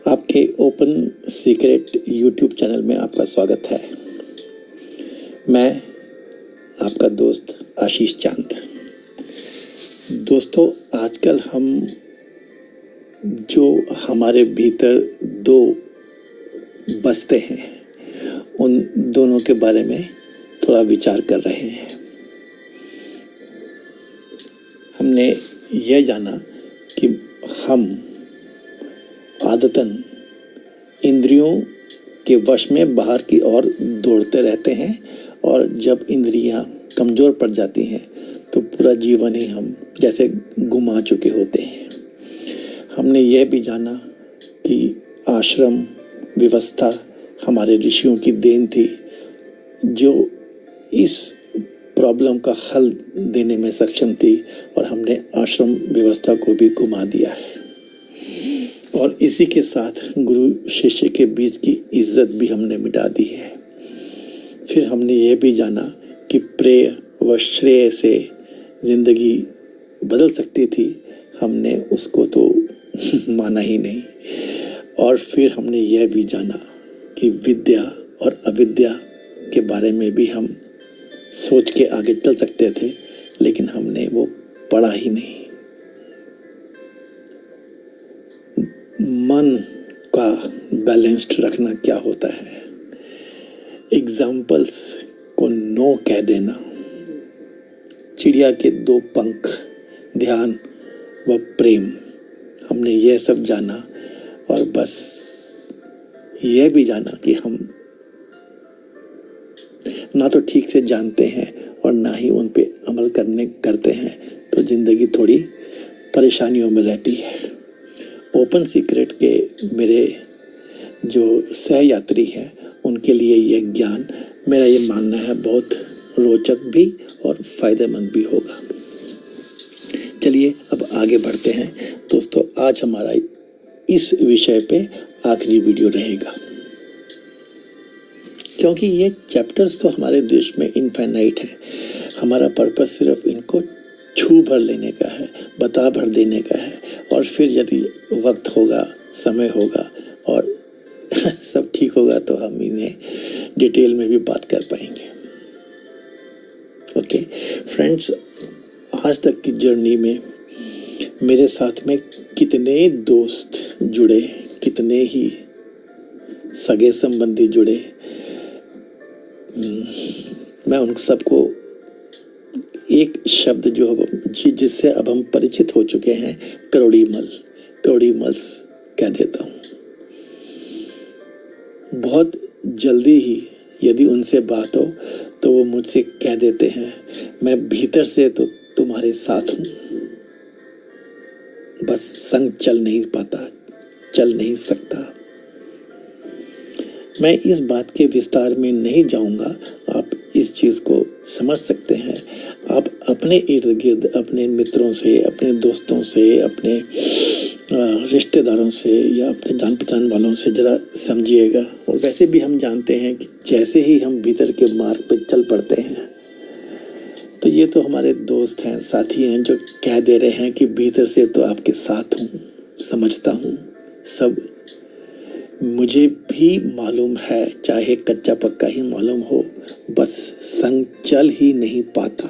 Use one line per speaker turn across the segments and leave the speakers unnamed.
आपके open secret YouTube channel में आपका स्वागत है। मैं आपका दोस्त आशीष चांद। दोस्तों, आजकल हम जो हमारे भीतर दो बसते हैं उन दोनों के बारे में थोड़ा विचार कर रहे हैं। हमने यह जाना कि हम आदतन इंद्रियों के वश में बाहर की ओर दौड़ते रहते हैं और जब इंद्रियां कमज़ोर पड़ जाती हैं तो पूरा जीवन ही हम जैसे गुमा चुके होते हैं। हमने यह भी जाना कि आश्रम व्यवस्था हमारे ऋषियों की देन थी, जो इस प्रॉब्लम का हल देने में सक्षम थी, और हमने आश्रम व्यवस्था को भी गुमा दिया है। और इसी के साथ गुरु शिष्य के बीच की इज्जत भी हमने मिटा दी है। फिर हमने ये भी जाना कि प्रेय व श्रेय से ज़िंदगी बदल सकती थी, हमने उसको तो माना ही नहीं। और फिर हमने यह भी जाना कि विद्या और अविद्या के बारे में भी हम सोच के आगे चल सकते थे, लेकिन हमने वो पढ़ा ही नहीं। मन का बैलेंस्ड रखना क्या होता है, एग्जाम्पल्स को नो कह देना, चिड़िया के दो पंख, ध्यान व प्रेम, हमने यह सब जाना। और बस यह भी जाना कि हम ना तो ठीक से जानते हैं और ना ही उन पे अमल करते हैं, तो ज़िंदगी थोड़ी परेशानियों में रहती है। ओपन सीक्रेट के मेरे जो सहयात्री हैं उनके लिए यह ज्ञान, मेरा ये मानना है, बहुत रोचक भी और फ़ायदेमंद भी होगा। चलिए अब आगे बढ़ते हैं दोस्तों। आज हमारा इस विषय पे आखिरी वीडियो रहेगा, क्योंकि ये चैप्टर्स तो हमारे देश में इनफाइनाइट हैं। हमारा पर्पस सिर्फ इनको छू भर लेने का है, बता भर देने का है, और फिर यदि वक्त होगा, समय होगा और सब ठीक होगा तो हम इन्हें डिटेल में भी बात कर पाएंगे। ओके फ्रेंड्स, आज तक की जर्नी में मेरे साथ में कितने दोस्त जुड़े, कितने ही सगे संबंधी जुड़े, मैं उन सबको एक शब्द जो जिससे अब हम परिचित हो चुके हैं, करोड़ीमल्स कह देता हूँ। बहुत जल्दी ही यदि उनसे बात हो तो वो मुझसे कह देते हैं, मैं भीतर से तो तुम्हारे साथ हूँ, बस संग चल नहीं पाता, चल नहीं सकता। मैं इस बात के विस्तार में नहीं जाऊंगा, आप इस चीज़ को समझ सकते हैं। आप अपने इर्द गिर्द अपने मित्रों से, अपने दोस्तों से, अपने रिश्तेदारों से या अपने जान पहचान वालों से ज़रा समझिएगा। और वैसे भी हम जानते हैं कि जैसे ही हम भीतर के मार्ग पे चल पड़ते हैं तो ये तो हमारे दोस्त हैं, साथी हैं, जो कह दे रहे हैं कि भीतर से तो आपके साथ हूँ, समझता हूँ, सब मुझे भी मालूम है, चाहे कच्चा पक्का ही मालूम हो, बस संग चल ही नहीं पाता।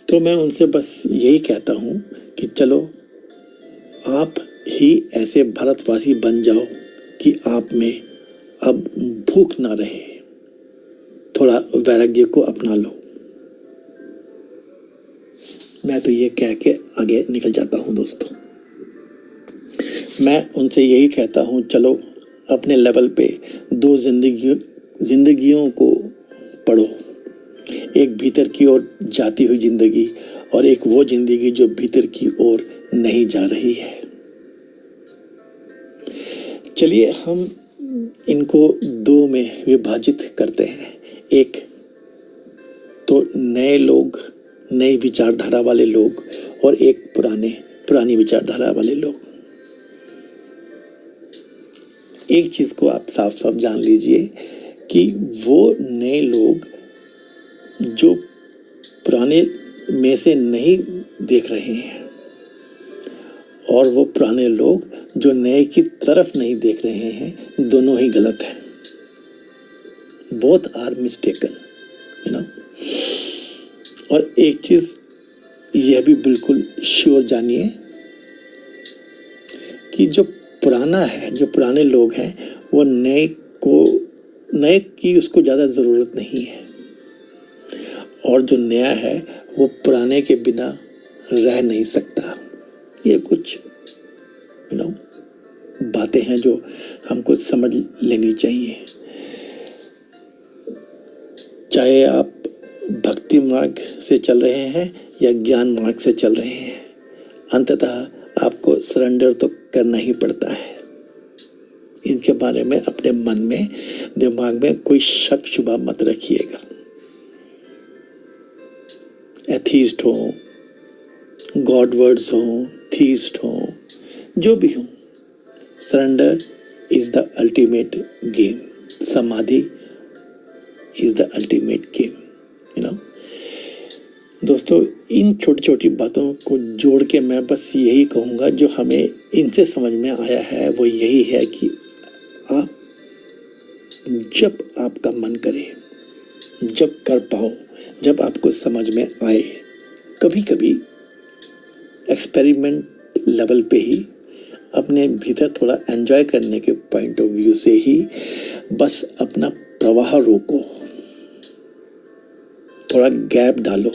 तो मैं उनसे बस यही कहता हूँ कि चलो आप ही ऐसे भारतवासी बन जाओ कि आप में अब भूख ना रहे, थोड़ा वैराग्य को अपना लो। मैं तो ये कह के आगे निकल जाता हूँ दोस्तों। मैं उनसे यही कहता हूँ, चलो अपने लेवल पे दो जिंदगियों को पढ़ो, एक भीतर की ओर जाती हुई जिंदगी और एक वो जिंदगी जो भीतर की ओर नहीं जा रही है। चलिए हम इनको दो में विभाजित करते हैं। एक तो नए लोग, नई विचारधारा वाले लोग, और एक पुरानी विचारधारा वाले लोग। एक चीज को आप साफ साफ जान लीजिए कि वो नए लोग जो पुराने में से नहीं देख रहे हैं और वो पुराने लोग जो नए की तरफ नहीं देख रहे हैं, दोनों ही गलत हैं। Both are mistaken, you know. और एक चीज यह भी बिल्कुल श्योर जानिए कि जो पुराना है, जो पुराने लोग हैं, वो नए की उसको ज़्यादा ज़रूरत नहीं है, और जो नया है वो पुराने के बिना रह नहीं सकता। ये कुछ बातें हैं जो हमको समझ लेनी चाहिए। चाहे आप भक्ति मार्ग से चल रहे हैं या ज्ञान मार्ग से चल रहे हैं, अंततः आपको सरेंडर तो करना ही पड़ता है। इनके बारे में अपने मन में, दिमाग में कोई शक शुबा मत रखिएगा। एथीस्ट हो, गॉडवर्ड्स हो, थीस्ट हो, जो भी हो, surrender is the ultimate game. Samadhi is the ultimate game, you know. दोस्तों, इन छोटी छोटी बातों को जोड़ के मैं बस यही कहूँगा, जो हमें इनसे समझ में आया है वो यही है कि आप जब आपका मन करे, जब कर पाओ, जब आपको समझ में आए, कभी कभी एक्सपेरिमेंट लेवल पे ही अपने भीतर थोड़ा एंजॉय करने के पॉइंट ऑफ व्यू से ही बस अपना प्रवाह रोको, थोड़ा गैप डालो,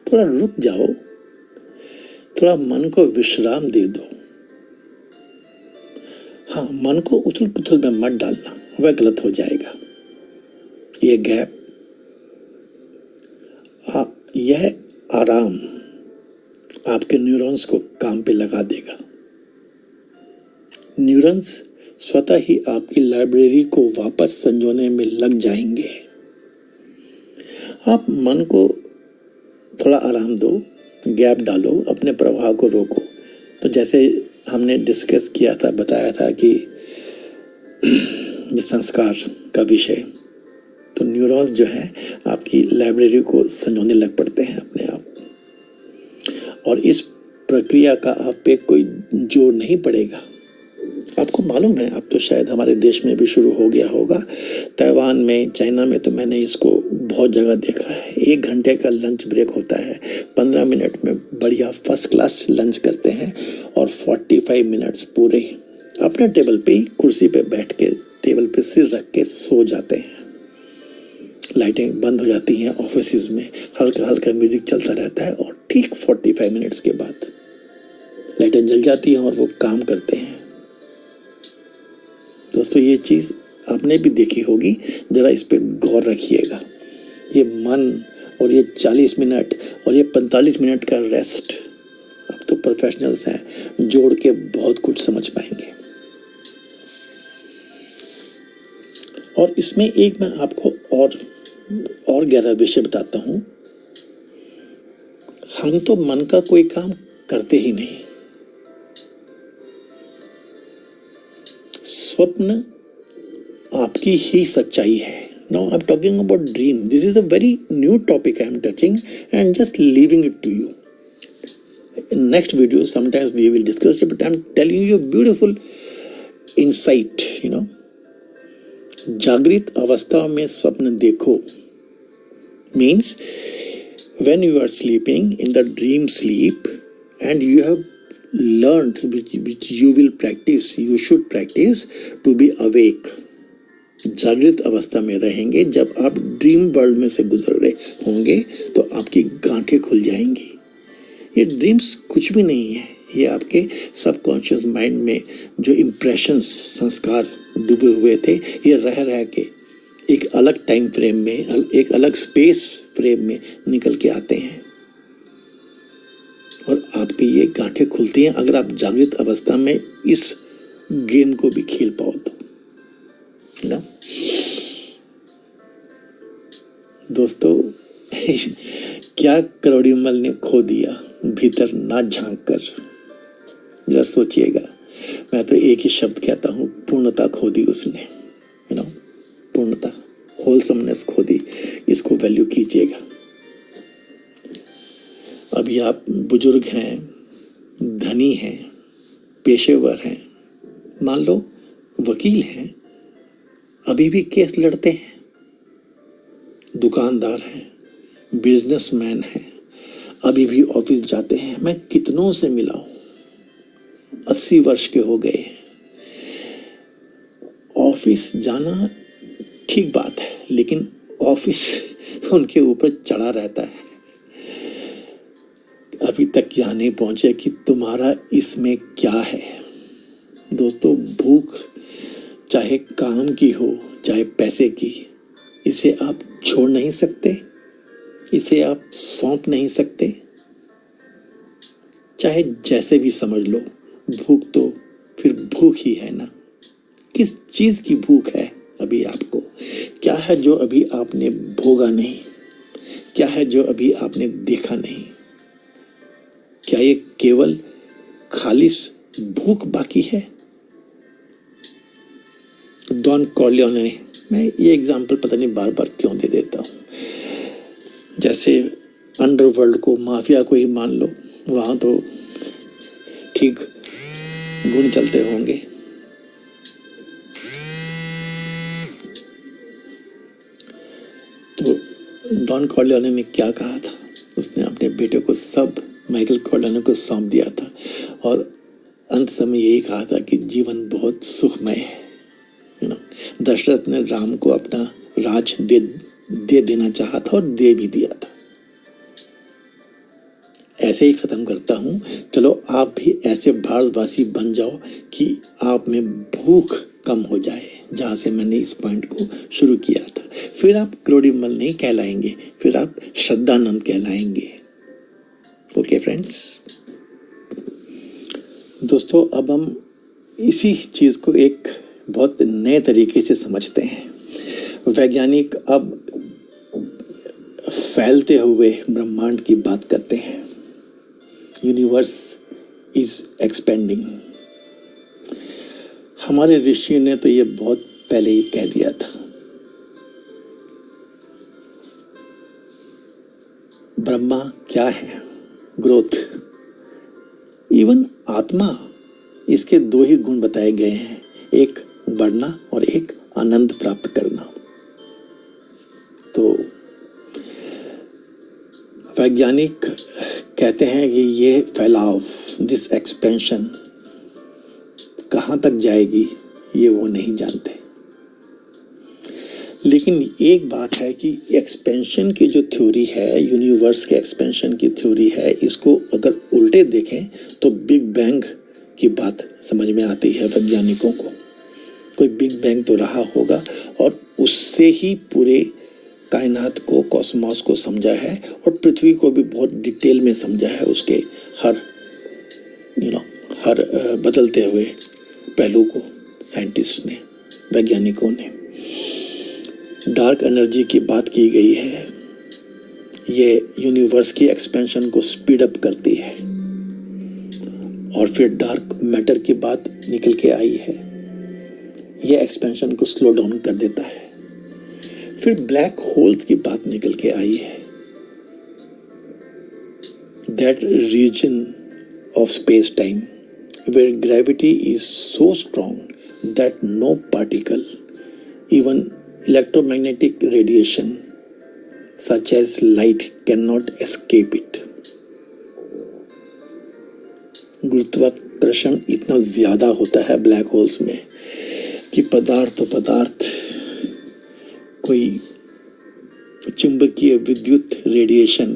थोड़ा रुक जाओ, थोड़ा मन को विश्राम दे दो। हाँ, मन को उथल पुथल में मत डालना, वह गलत हो जाएगा। ये गैप, यह आराम आपके न्यूरॉन्स को काम पे लगा देगा। न्यूरॉन्स स्वतः ही आपकी लाइब्रेरी को वापस संजोने में लग जाएंगे। आप मन को थोड़ा आराम दो, गैप डालो, अपने प्रवाह को रोको। तो जैसे हमने डिस्कस किया था, बताया था कि ये संस्कार का विषय, तो न्यूरॉन्स जो है आपकी लाइब्रेरी को संजोने लग पड़ते हैं अपने आप। और इस प्रक्रिया का आप पे कोई जोर नहीं पड़ेगा। आपको मालूम है, अब तो शायद हमारे देश में भी शुरू हो गया होगा, ताइवान में, चाइना में तो मैंने इसको बहुत जगह देखा है। 1 घंटे का लंच ब्रेक होता है, 15 मिनट में बढ़िया फर्स्ट क्लास लंच करते हैं और 45 मिनट्स पूरे अपने टेबल पे ही, कुर्सी पे बैठ के, टेबल पे सिर रख के सो जाते हैं। लाइटें बंद हो जाती हैं ऑफिस में, हल्का हल्का म्यूजिक चलता रहता है, और ठीक 45 मिनट्स के बाद लाइटें जल जाती हैं और वो काम करते हैं। दोस्तों, ये चीज़ आपने भी देखी होगी, जरा इस पे गौर रखिएगा। ये मन और ये 40 मिनट और ये 45 मिनट का रेस्ट, अब तो प्रोफेशनल्स हैं, जोड़ के बहुत कुछ समझ पाएंगे। और इसमें एक मैं आपको और गहरा विषय बताता हूं। हम तो मन का कोई काम करते ही नहीं। स्वप्न आपकी ही सच्चाई है। Now I'm talking about dream. This is a very new topic I am touching and just leaving it to you. In next video, sometimes we will discuss it, but I'm telling you a beautiful insight, you know. जागृत अवस्था में स्वप्न देखो means when you are sleeping in the dream sleep and you have learned, which you will practice, you should practice to be awake. जागृत अवस्था में रहेंगे, जब आप ड्रीम वर्ल्ड में से गुजर रहे होंगे तो आपकी गांठें खुल जाएंगी। ये ड्रीम्स कुछ भी नहीं है, ये आपके सबकॉन्शियस माइंड में जो इम्प्रेशंस, संस्कार डूबे हुए थे, ये रह के एक अलग टाइम फ्रेम में, एक अलग स्पेस फ्रेम में निकल के आते हैं और आपकी ये गांठें खुलती हैं अगर आप जागृत अवस्था में इस गेम को भी खेल पाओ तो, ना दोस्तों। क्या करोड़ीमल ने खो दिया भीतर ना झांक कर, जरा सोचिएगा। मैं तो एक ही शब्द कहता हूँ, पूर्णता खो दी उसने, यू नो, पूर्णता, होलसमनेस खो दी। इसको वैल्यू कीजिएगा। अभी आप बुजुर्ग हैं, धनी हैं, पेशेवर हैं, मान लो वकील हैं, अभी भी केस लड़ते हैं, दुकानदार हैं, बिजनेसमैन हैं, अभी भी ऑफिस जाते हैं। मैं कितनों से मिला हूँ, 80 वर्ष के हो गए हैं। ऑफिस जाना ठीक बात है, लेकिन ऑफिस उनके ऊपर चढ़ा रहता है। अभी तक यहाँ नहीं पहुंचे कि तुम्हारा इसमें क्या है। दोस्तों, भूख चाहे काम की हो चाहे पैसे की, इसे आप छोड़ नहीं सकते, इसे आप सौंप नहीं सकते। चाहे जैसे भी समझ लो, भूख तो फिर भूख ही है ना। किस चीज की भूख है अभी आपको? क्या है जो अभी आपने भोगा नहीं? क्या है जो अभी आपने देखा नहीं? क्या ये केवल खालिस भूख बाकी है? डॉन कॉर्लियोने, मैं ये एग्जाम्पल पता नहीं बार बार क्यों दे देता हूँ। जैसे अंडरवर्ल्ड को, माफिया को ही मान लो, वहाँ तो ठीक गुण चलते होंगे। तो डॉन कॉर्लियोने ने क्या कहा था? उसने अपने बेटे को सब माइकल कॉर्लियोने को सौंप दिया था और अंत समय यही कहा था कि जीवन बहुत सुखमय है। दशरथ ने राम को अपना राज दे देना चाहा था और दे भी दिया था। ऐसे ही खत्म करता हूं। चलो आप भी ऐसे भारतवासी बन जाओ कि आप में भूख कम हो जाए, जहां से मैंने इस पॉइंट को शुरू किया था। फिर आप क्रोड़ीमल नहीं कहलाएंगे, फिर आप श्रद्धानंद कहलाएंगे। ओके फ्रेंड्स, दोस्तों, अब हम इसी चीज को एक बहुत नए तरीके से समझते हैं। वैज्ञानिक अब फैलते हुए ब्रह्मांड की बात करते हैं। Universe is expanding. हमारे ऋषि ने तो ये बहुत पहले ही कह दिया था। ब्रह्मा क्या है? ग्रोथ। इवन आत्मा, इसके दो ही गुण बताए गए हैं, एक बढ़ना और एक आनंद प्राप्त करना। तो वैज्ञानिक कहते हैं कि ये फैलाव, दिस एक्सपेंशन कहाँ तक जाएगी ये वो नहीं जानते। लेकिन एक बात है कि एक्सपेंशन की जो थ्योरी है, यूनिवर्स के एक्सपेंशन की थ्योरी है, इसको अगर उल्टे देखें तो बिग बैंग की बात समझ में आती है वैज्ञानिकों को। कोई बिग बैंग तो रहा होगा और उससे ही पूरे कायनात को, कॉस्मॉस को समझा है और पृथ्वी को भी बहुत डिटेल में समझा है, उसके हर बदलते हुए पहलू को साइंटिस्ट ने, वैज्ञानिकों ने। डार्क एनर्जी की बात की गई है, ये यूनिवर्स की एक्सपेंशन को स्पीड अप करती है। और फिर डार्क मैटर की बात निकल के आई है, ये एक्सपेंशन को स्लो डाउन कर देता है। फिर ब्लैक होल्स की बात निकल के आई है, that region of space time where gravity is so strong that no particle, even electromagnetic radiation such as light, cannot escape it. गुरुत्वाकर्षण इतना ज्यादा होता है ब्लैक होल्स में कि पदार्थ कोई चुंबकीय विद्युत रेडिएशन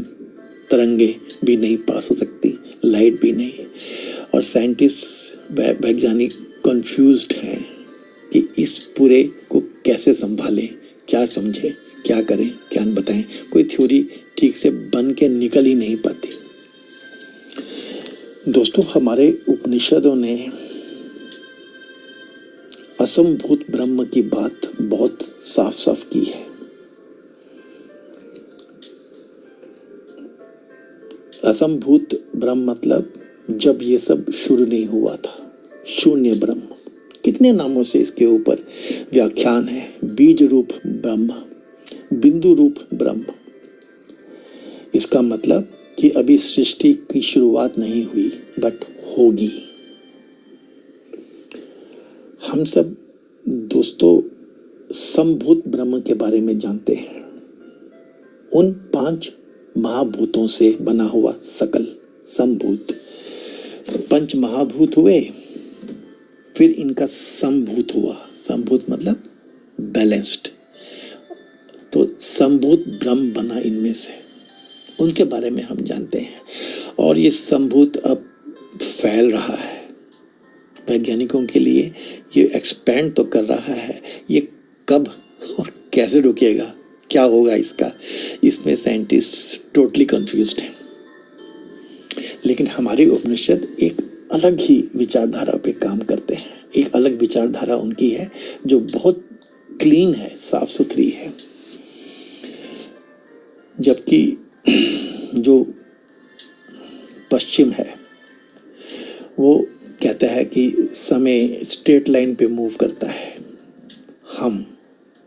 तरंगे भी नहीं पास हो सकती, लाइट भी नहीं। और साइंटिस्ट, वैज्ञानिक कंफ्यूज्ड हैं कि इस पूरे को कैसे संभालें, क्या समझें, क्या करें, क्या बताएं। कोई थ्योरी ठीक से बन के निकल ही नहीं पाती। दोस्तों, हमारे उपनिषदों ने असंभूत ब्रह्म की बात बहुत साफ साफ की है। असंभूत ब्रह्म मतलब जब ये सब शुरू नहीं हुआ था, शून्य ब्रह्म। कितने नामों से इसके ऊपर व्याख्यान है। बीज रूप ब्रह्म, बिंदु रूप ब्रह्म। इसका मतलब कि अभी सृष्टि की शुरुआत नहीं हुई, बट होगी। हम सब दोस्तों संभूत ब्रह्म के बारे में जानते हैं, उन 5 महाभूतों से बना हुआ सकल संभूत। 5 महाभूत हुए, फिर इनका संभूत हुआ। संभूत मतलब बैलेंस्ड। तो संभूत ब्रह्म बना इनमें से, उनके बारे में हम जानते हैं। और ये संभूत अब फैल रहा है वैज्ञानिकों के लिए, ये एक्सपैंड तो कर रहा है। ये कब और कैसे रुकेगा, क्या होगा इसका, इसमें साइंटिस्ट टोटली कंफ्यूज्ड हैं। लेकिन हमारे उपनिषद एक अलग ही विचारधारा पे काम करते हैं। एक अलग विचारधारा उनकी है जो बहुत क्लीन है, साफ सुथरी है। जबकि जो पश्चिम है वो कहता है कि समय स्ट्रेट लाइन पे मूव करता है। हम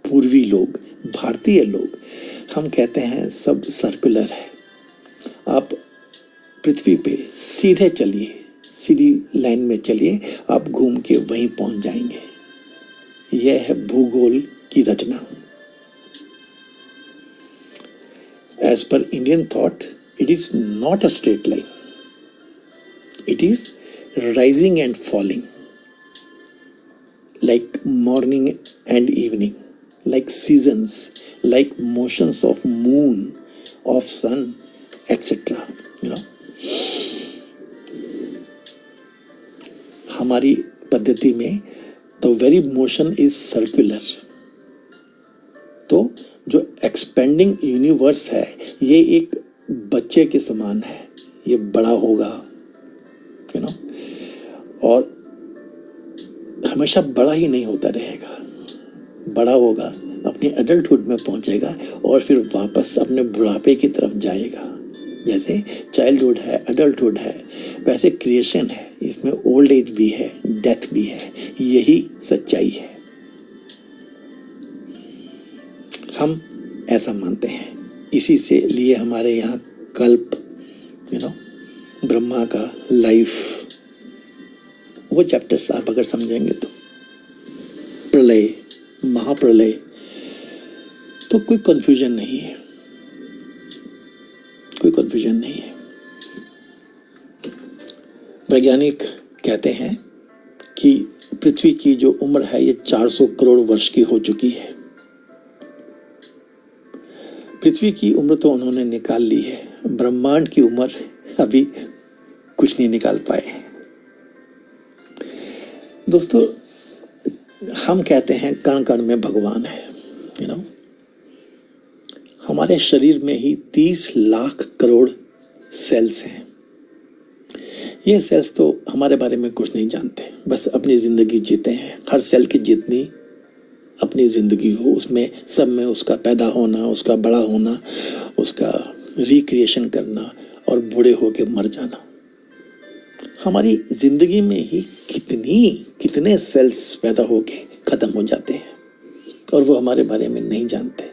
पूर्वी लोग, भारतीय लोग, हम कहते हैं सब सर्कुलर है। आप पृथ्वी पे सीधे चलिए, सीधी लाइन में चलिए, आप घूम के वहीं पहुंच जाएंगे। यह है भूगोल की रचना। As per Indian thought, it is not a straight line. It is rising and falling, like morning and evening, like seasons, like motions of moon, of sun, etc. हमारी पद्धति में the very motion is circular. तो जो expanding universe है ये एक बच्चे के समान है। ये बड़ा होगा, और हमेशा बड़ा ही नहीं होता रहेगा। बड़ा होगा, अपनी एडल्टहुड में पहुंचेगा और फिर वापस अपने बुढ़ापे की तरफ जाएगा। जैसे चाइल्डहुड है, एडल्टहुड है, वैसे क्रिएशन है, इसमें ओल्ड एज भी है, डेथ भी है। यही सच्चाई है। हम ऐसा मानते हैं। इसी से लिए हमारे यहाँ कल्प, ब्रह्मा का लाइफ, वो चैप्टर्स आप अगर समझेंगे तो प्रलय, महाप्रलय, तो कोई कंफ्यूजन नहीं है, कोई कंफ्यूजन नहीं है। वैज्ञानिक कहते हैं कि पृथ्वी की जो उम्र है ये 400 करोड़ वर्ष की हो चुकी है। पृथ्वी की उम्र तो उन्होंने निकाल ली है, ब्रह्मांड की उम्र अभी कुछ नहीं निकाल पाए। दोस्तों, हम कहते हैं कण कण में भगवान है। हमारे शरीर में ही 30 लाख करोड़ सेल्स हैं। ये सेल्स तो हमारे बारे में कुछ नहीं जानते, बस अपनी जिंदगी जीते हैं। हर सेल की जितनी अपनी ज़िंदगी हो, उसमें सब में उसका पैदा होना, उसका बड़ा होना, उसका रिक्रिएशन करना और बूढ़े होके मर जाना। हमारी ज़िंदगी में ही कितने सेल्स पैदा होके ख़त्म हो जाते हैं और वो हमारे बारे में नहीं जानते।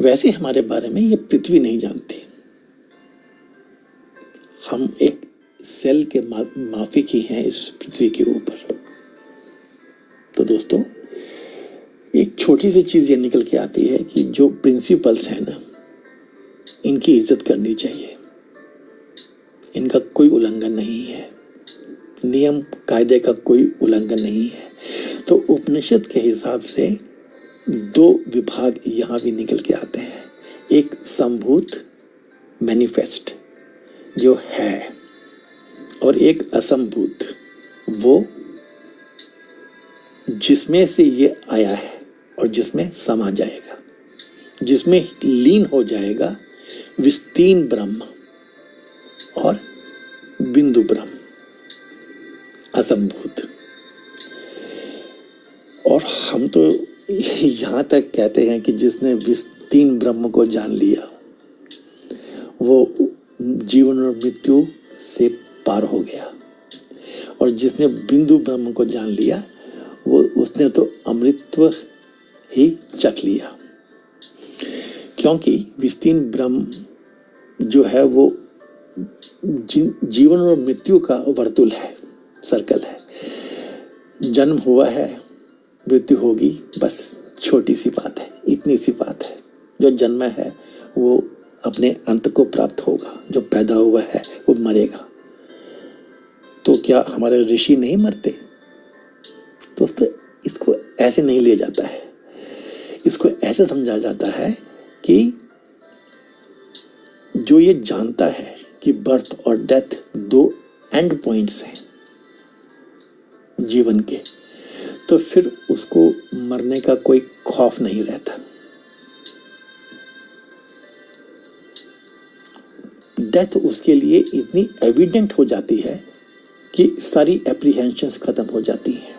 वैसे हमारे बारे में ये पृथ्वी नहीं जानती। हम एक सेल के माफिक ही हैं इस पृथ्वी के ऊपर। तो दोस्तों, एक छोटी सी चीज़ ये निकल के आती है कि जो प्रिंसिपल्स हैं ना, इनकी इज्जत करनी चाहिए। इनका कोई उल्लंघन नहीं है, नियम कायदे का कोई उल्लंघन नहीं है। तो उपनिषद के हिसाब से 2 विभाग यहाँ भी निकल के आते हैं। एक संभूत मैनिफेस्ट जो है, और एक असंभूत, वो जिसमें से ये आया है और जिसमें समा जाएगा, जिसमें लीन हो जाएगा विस्तीर्ण ब्रह्म और बिंदु ब्रह्म, असंभूत। और हम तो यहाँ तक कहते हैं कि जिसने विस्तीर्ण ब्रह्म को जान लिया वो जीवन और मृत्यु से पार हो गया, और जिसने बिंदु ब्रह्म को जान लिया उसने तो अमृतत्व ही चख लिया। क्योंकि विस्तीर्ण ब्रह्म जो है वो जीवन और मृत्यु का वर्तुल है, सर्कल है। जन्म हुआ है, मृत्यु होगी, बस छोटी सी बात है, इतनी सी बात है। जो जन्मा है वो अपने अंत को प्राप्त होगा, जो पैदा हुआ है वो मरेगा। तो क्या हमारे ऋषि नहीं मरते? दोस्तों, इसको ऐसे नहीं लिया जाता है, इसको ऐसे समझा जाता है कि जो ये जानता है कि बर्थ और डेथ दो एंड पॉइंट्स हैं जीवन के, तो फिर उसको मरने का कोई खौफ नहीं रहता। डेथ उसके लिए इतनी एविडेंट हो जाती है कि सारी एप्रीहेंशंस खत्म हो जाती हैं।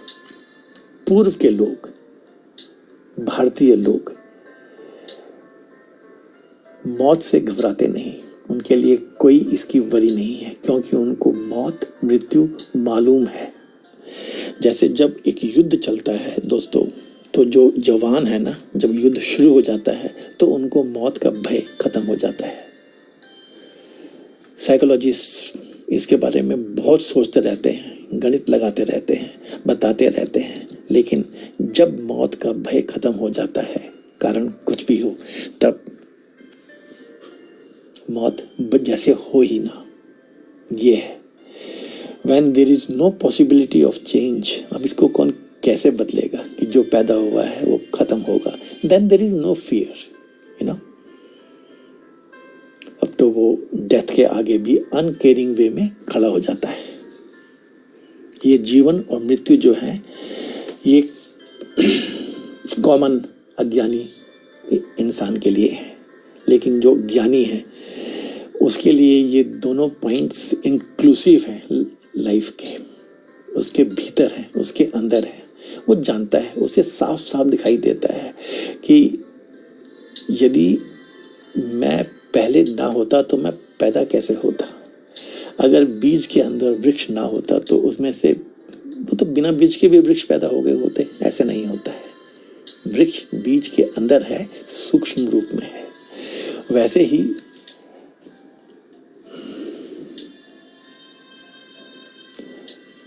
पूर्व के लोग, भारतीय लोग मौत से घबराते नहीं, उनके लिए कोई इसकी वरी नहीं है, क्योंकि उनको मौत, मृत्यु मालूम है। जैसे जब एक युद्ध चलता है दोस्तों, तो जो जवान है ना, जब युद्ध शुरू हो जाता है तो उनको मौत का भय खत्म हो जाता है। साइकोलॉजिस्ट इसके बारे में बहुत सोचते रहते हैं, गणित लगाते रहते हैं, बताते रहते हैं, लेकिन जब मौत का भय खत्म हो जाता है, कारण कुछ भी हो, तब मौत जैसे हो ही ना, ये है। When there is no possibility of change, अब इसको कौन कैसे बदलेगा कि जो पैदा हुआ है वो खत्म होगा? Then there is no fear, you know? अब तो वो डेथ के आगे भी अनकेयरिंग वे में खड़ा हो जाता है। ये जीवन और मृत्यु जो है, ये कॉमन अज्ञानी इंसान के लिए है, लेकिन जो ज्ञानी है उसके लिए ये दोनों पॉइंट्स इंक्लूसिव हैं लाइफ के, उसके भीतर है, उसके अंदर है। वो जानता है, उसे साफ साफ दिखाई देता है कि यदि मैं पहले ना होता तो मैं पैदा कैसे होता। अगर बीज के अंदर वृक्ष ना होता तो उसमें से वो तो बिना बीज के भी वृक्ष पैदा हो गए होते। ऐसे नहीं होता है। वृक्ष बीज के अंदर है, सूक्ष्म रूप में है। वैसे ही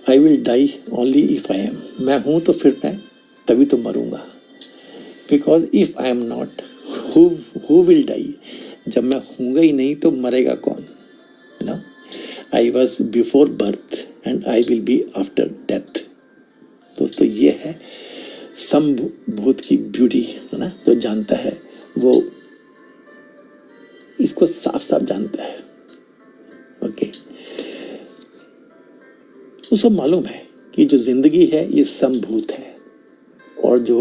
I will die only if I am, मैं हूं तो फिर मैं तभी तो मरूंगा। Because if I am not, who will die? जब मैं हूंगा ही नहीं तो मरेगा कौन? ना, I was before birth and I will be after death. दोस्तों, ये है समभूत की ब्यूटी, है ना। जो जानता है वो इसको साफ साफ जानता है। ओके, उसको मालूम है कि जो जिंदगी है ये समभूत है और जो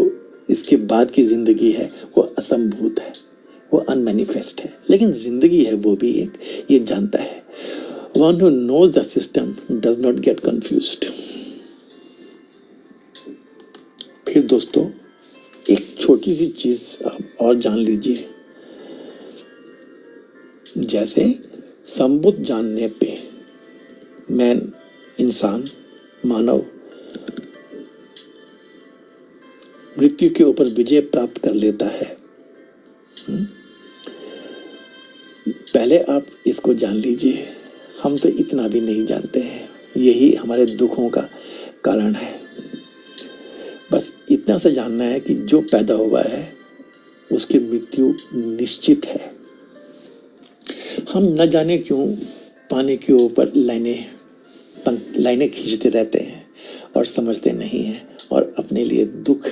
इसके बाद की जिंदगी है वो असंभूत है, वो अनमैनिफेस्ट है। लेकिन जिंदगी है वो भी एक, ये जानता है। One who knows the system does not get confused. फिर दोस्तों, एक छोटी सी चीज आप और जान लीजिए। जैसे संबुद्ध जानने पे मैन, इंसान, मानव मृत्यु के ऊपर विजय प्राप्त कर लेता है। पहले आप इसको जान लीजिए, हम तो इतना भी नहीं जानते हैं। यही हमारे दुखों का कारण है। बस इतना सा जानना है कि जो पैदा हुआ है उसकी मृत्यु निश्चित है। हम न जाने क्यों पानी के ऊपर लाइनें खींचते रहते हैं और समझते नहीं हैं और अपने लिए दुख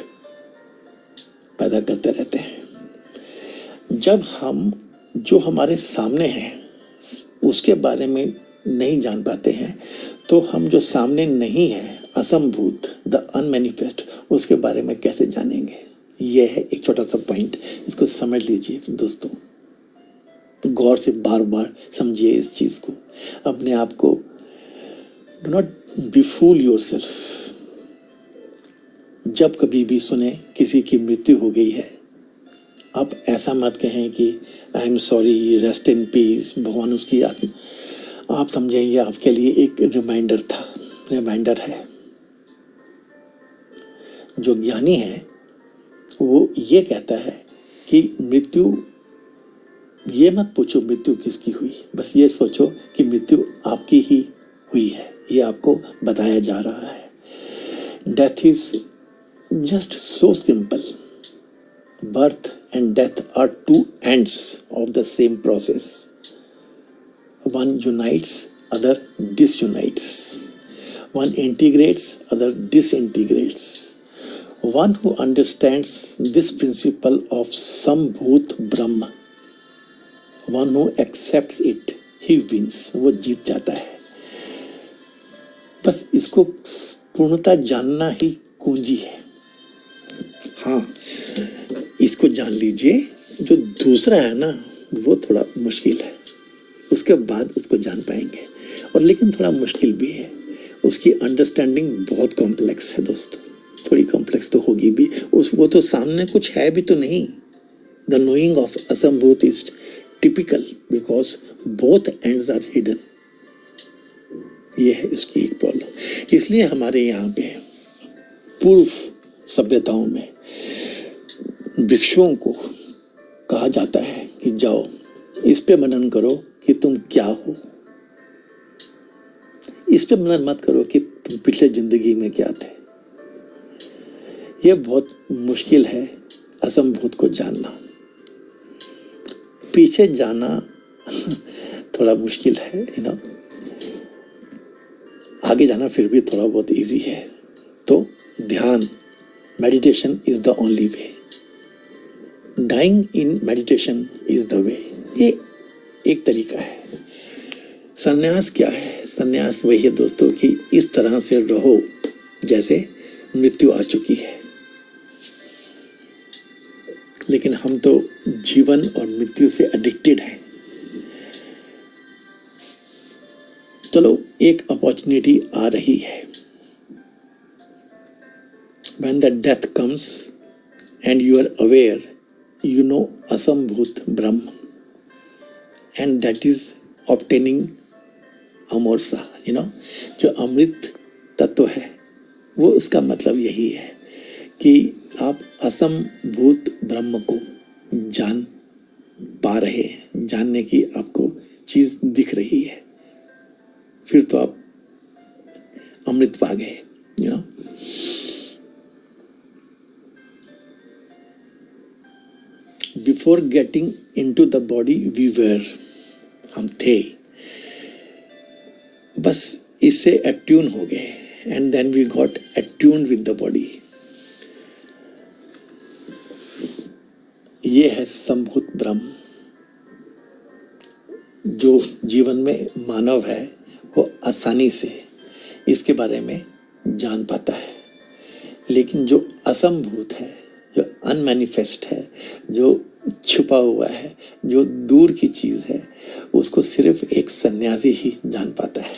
पैदा करते रहते हैं। जब हम जो हमारे सामने हैं उसके बारे में नहीं जान पाते हैं, तो हम जो सामने नहीं है, असंभूत, द अनमैनिफेस्ट, उसके बारे में कैसे जानेंगे? यह है एक छोटा सा पॉइंट, इसको समझ लीजिए दोस्तों। गौर से बार बार समझिए इस चीज को। अपने आप को, डू नॉट बिफूल योरसेल्फ। जब कभी भी सुने किसी की मृत्यु हो गई है, आप ऐसा मत कहें कि I am sorry, rest in peace, भगवान उसकी आत्मा। आप समझेंगे आपके लिए एक रिमाइंडर है। जो ज्ञानी है वो ये कहता है कि मृत्यु ये मत पूछो मृत्यु किसकी हुई, बस ये सोचो कि मृत्यु आपकी ही हुई है, ये आपको बताया जा रहा है। Death is just so simple. Birth and death are two ends of the same process. One unites, other disunites. One integrates, other disintegrates. One who understands this principle of Sambhut Brahma, one who accepts it, he wins. वो जीत जाता है। बस इसको पूर्णता जानना ही कुंजी है। हाँ, इसको जान लीजिए। जो दूसरा है ना, वो थोड़ा मुश्किल है, उसके बाद उसको जान पाएंगे, और लेकिन थोड़ा मुश्किल भी है। उसकी अंडरस्टैंडिंग बहुत कॉम्प्लेक्स है दोस्तों, थोड़ी कॉम्प्लेक्स तो होगी भी। वो तो सामने कुछ है भी तो नहीं। The knowing of asambhut is typical because both ends are hidden. ये है इसकी एक प्रॉब्लम। इसलिए हमारे यहाँ पे पूर्व सभ्यताओं में भिक्षुओं को कहा जाता है कि जाओ इस पे मनन करो कि तुम क्या हो। इस पे मनन मत करो कि तुम पिछले जिंदगी में क्या थे। यह बहुत मुश्किल है असंभूत को जानना। पीछे जाना थोड़ा मुश्किल है, आगे जाना फिर भी थोड़ा बहुत इजी है। तो ध्यान, meditation is the only way. Dying in meditation is the way. ये एक तरीका है। संन्यास क्या है? संन्यास वही है दोस्तों कि इस तरह से रहो जैसे मृत्यु आ चुकी है। लेकिन हम तो जीवन और मृत्यु से एडिक्टेड हैं। चलो, एक अपॉर्चुनिटी आ रही है। When the death comes and you are aware, you know Asambhut Brahma, and that is obtaining अमोरसा। जो अमृत तत्व है वो उसका मतलब यही है कि आप असंभूत ब्रह्म को जान पा रहे हैं, जानने की आपको चीज दिख रही है, फिर तो आप अमृत पा गए। Before getting into the body we were, हम थे, बस इससे अट्यून हो गए, and then we got attuned with the body. ये है संभूत ब्रह्म। जो जीवन में मानव है वो आसानी से इसके बारे में जान पाता है, लेकिन जो असंभूत है, जो अनमैनिफेस्ट है, जो छुपा हुआ है, जो दूर की चीज़ है, उसको सिर्फ एक सन्यासी ही जान पाता है।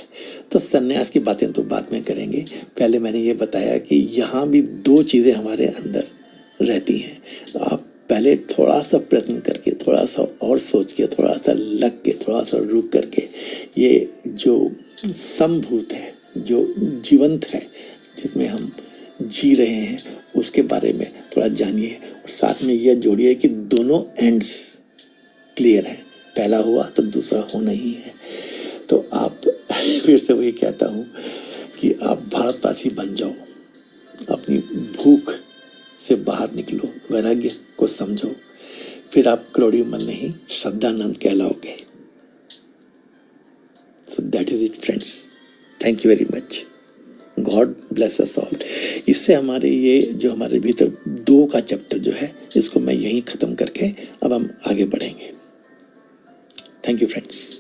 तो सन्यास की बातें तो बाद में करेंगे। पहले मैंने ये बताया कि यहाँ भी दो चीज़ें हमारे अंदर रहती हैं। तो आप पहले थोड़ा सा प्रयत्न करके, थोड़ा सा और सोच के, थोड़ा सा लग के, थोड़ा सा रुक करके, ये जो संभूत है, जो जीवंत है, जिसमें हम जी रहे हैं, उसके बारे में थोड़ा जानिए, और साथ में यह जोड़िए कि दोनों एंड्स क्लियर हैं। पहला हुआ तो दूसरा होना ही है। तो आप, फिर से वही कहता हूँ कि आप भारतवासी बन जाओ, अपनी भूख से बाहर निकलो, वैराग्य को समझो, फिर आप करोड़ी मन नहीं श्रद्धानंद कहलाओगे। So that is it friends, thank you very much, God bless us all. इससे हमारे ये जो हमारे भीतर 2 का चैप्टर जो है, इसको मैं यहीं ख़त्म करके अब हम आगे बढ़ेंगे। Thank you friends.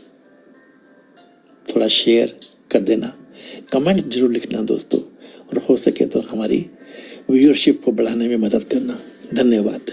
थोड़ा शेयर कर देना, कमेंट्स जरूर लिखना दोस्तों, और हो सके तो हमारी व्यूअरशिप को बढ़ाने में मदद करना। धन्यवाद।